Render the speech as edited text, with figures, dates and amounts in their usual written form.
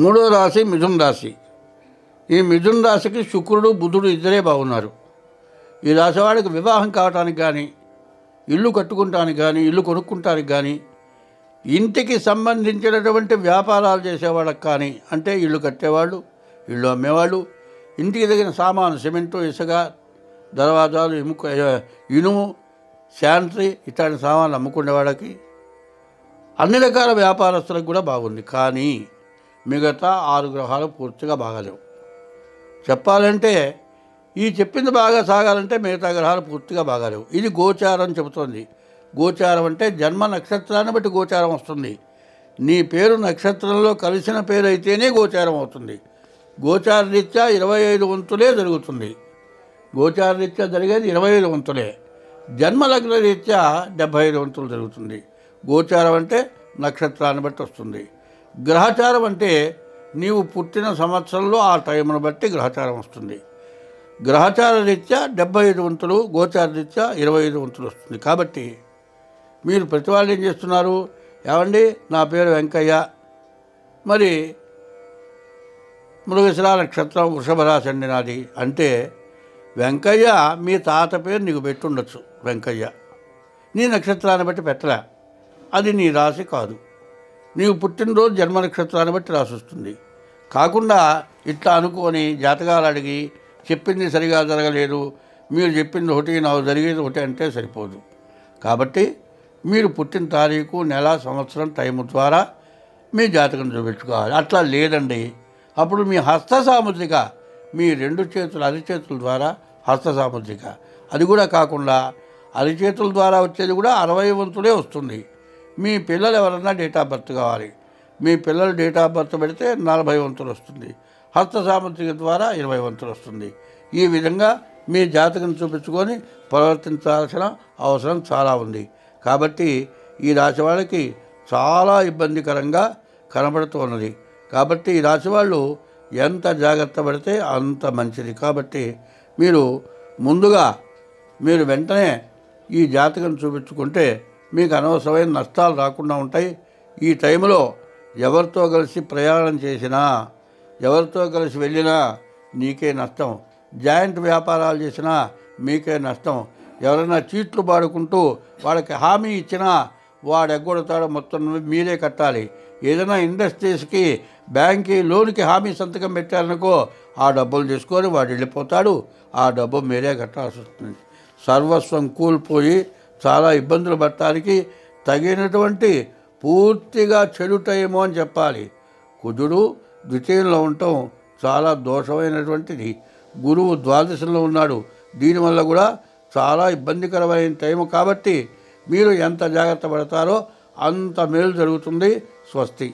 మూడో రాశి మిథున రాశి. ఈ మిథున రాశికి శుక్రుడు బుధుడు ఇద్దరే బాగున్నారు. ఈ రాశి వాడికి వివాహం కావటానికి కానీ, ఇల్లు కట్టుకుంటానికి కానీ, ఇల్లు కొనుక్కుంటానికి కానీ, ఇంటికి సంబంధించినటువంటి వ్యాపారాలు చేసేవాళ్ళకి కానీ, అంటే ఇల్లు కట్టేవాళ్ళు, ఇల్లు అమ్మేవాళ్ళు, ఇంటికి తగిన సామాను సిమెంటు, ఇసుక, దర్వాజాలు, ఇనుము, శానిటరీ ఇట్లాంటి సామాన్లు అమ్ముకునే వాళ్ళకి, అన్ని రకాల వ్యాపారస్తులకు కూడా బాగుంది. కానీ మిగతా 6 గ్రహాలు పూర్తిగా బాగాలేవు. చెప్పాలంటే ఈ చెప్పింది బాగా సాగాలంటే మిగతా గ్రహాలు పూర్తిగా బాగాలేవు. ఇది గోచారం చెబుతోంది. గోచారం అంటే జన్మ నక్షత్రాన్ని బట్టి గోచారం వస్తుంది. నీ పేరు నక్షత్రంలో కలిసిన పేరు అయితేనే గోచారం అవుతుంది. గోచార రీత్యా 25 వంతులే జరుగుతుంది. గోచార రీత్యా జరిగేది 25 వంతులే. జన్మలగ్న రీత్యా 75 వంతులు జరుగుతుంది. గోచారం అంటే నక్షత్రాన్ని బట్టి వస్తుంది. గ్రహచారం అంటే నీవు పుట్టిన సంవత్సరంలో ఆ టైంను బట్టి గ్రహచారం వస్తుంది. గ్రహచార రీత్యా 75 వంతులు, గోచార రీత్యా 25 వంతులు వస్తుంది. కాబట్టి మీరు ప్రతి వాళ్ళు ఏం చేస్తున్నారు? ఏమండి, నా పేరు వెంకయ్య, మరి మృగశిర నక్షత్రం, వృషభ రాశి అండి నాది అంటే, వెంకయ్య మీ తాత పేరు నీకు పెట్టుండొచ్చు. వెంకయ్య నీ నక్షత్రాన్ని బట్టి పెట్టలే, అది నీ రాశి కాదు. నీవు పుట్టినరోజు జన్మ నక్షత్రాన్ని బట్టి రాసి వస్తుంది. కాకుండా ఇట్లా అనుకొని జాతకాలు అడిగి చెప్పింది సరిగా జరగలేదు, మీరు చెప్పింది ఒకటి నాకు జరిగేది ఒకటి అంటే సరిపోదు. కాబట్టి మీరు పుట్టిన తారీఖు, నెల, సంవత్సరం, టైము ద్వారా మీ జాతకం చూపించుకోవాలి. అట్లా లేదండి, అప్పుడు మీ హస్త సాముద్రిక, మీ 2 చేతులు అరిచేతుల ద్వారా హస్త సాముద్రిక, అది కూడా కాకుండా అరిచేతుల ద్వారా వచ్చేది కూడా 60 వంతులే వస్తుంది. మీ పిల్లలు ఎవరన్నా డేట్ ఆఫ్ బర్త్ కావాలి, మీ పిల్లలు డేట్ ఆఫ్ బర్త్ పెడితే 40 వంతులు వస్తుంది. హస్త సాముద్రిక ద్వారా 20 వంతులు వస్తుంది. ఈ విధంగా మీ జాతకం చూపించుకొని ప్రవర్తించాల్సిన అవసరం చాలా ఉంది. కాబట్టి ఈ రాశి వాళ్ళకి చాలా ఇబ్బందికరంగా కనబడుతున్నది. కాబట్టి ఈ రాశి వాళ్ళు ఎంత జాగ్రత్త పడితే అంత మంచిది. కాబట్టి ముందుగా మీరు వెంటనే ఈ జాతకం చూపించుకుంటే మీకు అనవసరమైన నష్టాలు రాకుండా ఉంటాయి. ఈ టైంలో ఎవరితో కలిసి ప్రయాణం చేసినా, ఎవరితో కలిసి వెళ్ళినా నీకే నష్టం. జాయింట్ వ్యాపారాలు చేసినా మీకే నష్టం. ఎవరైనా చీట్లు పాడుకుంటూ వాళ్ళకి హామీ ఇచ్చినా వాడు ఎగ్గొడతాడు, మొత్తం మీరే కట్టాలి. ఏదైనా ఇండస్ట్రీస్కి బ్యాంక్కి లోన్కి హామీ సంతకం పెట్టారనుకో, ఆ డబ్బులు తీసుకొని వాడు వెళ్ళిపోతాడు, ఆ డబ్బు మీరే కట్టాల్సి వస్తుంది. సర్వస్వం కూలిపోయి చాలా ఇబ్బందులు పడటానికి తగినటువంటి పూర్తిగా చెడు టైము అని చెప్పాలి. కుజుడు ద్వితీయంలో ఉండటం చాలా దోషమైనటువంటిది. గురువు ద్వాదశంలో ఉన్నాడు, దీనివల్ల కూడా చాలా ఇబ్బందికరమైన టైము. కాబట్టి మీరు ఎంత జాగ్రత్త పడతారో అంత మేలు జరుగుతుంది. స్వస్తి.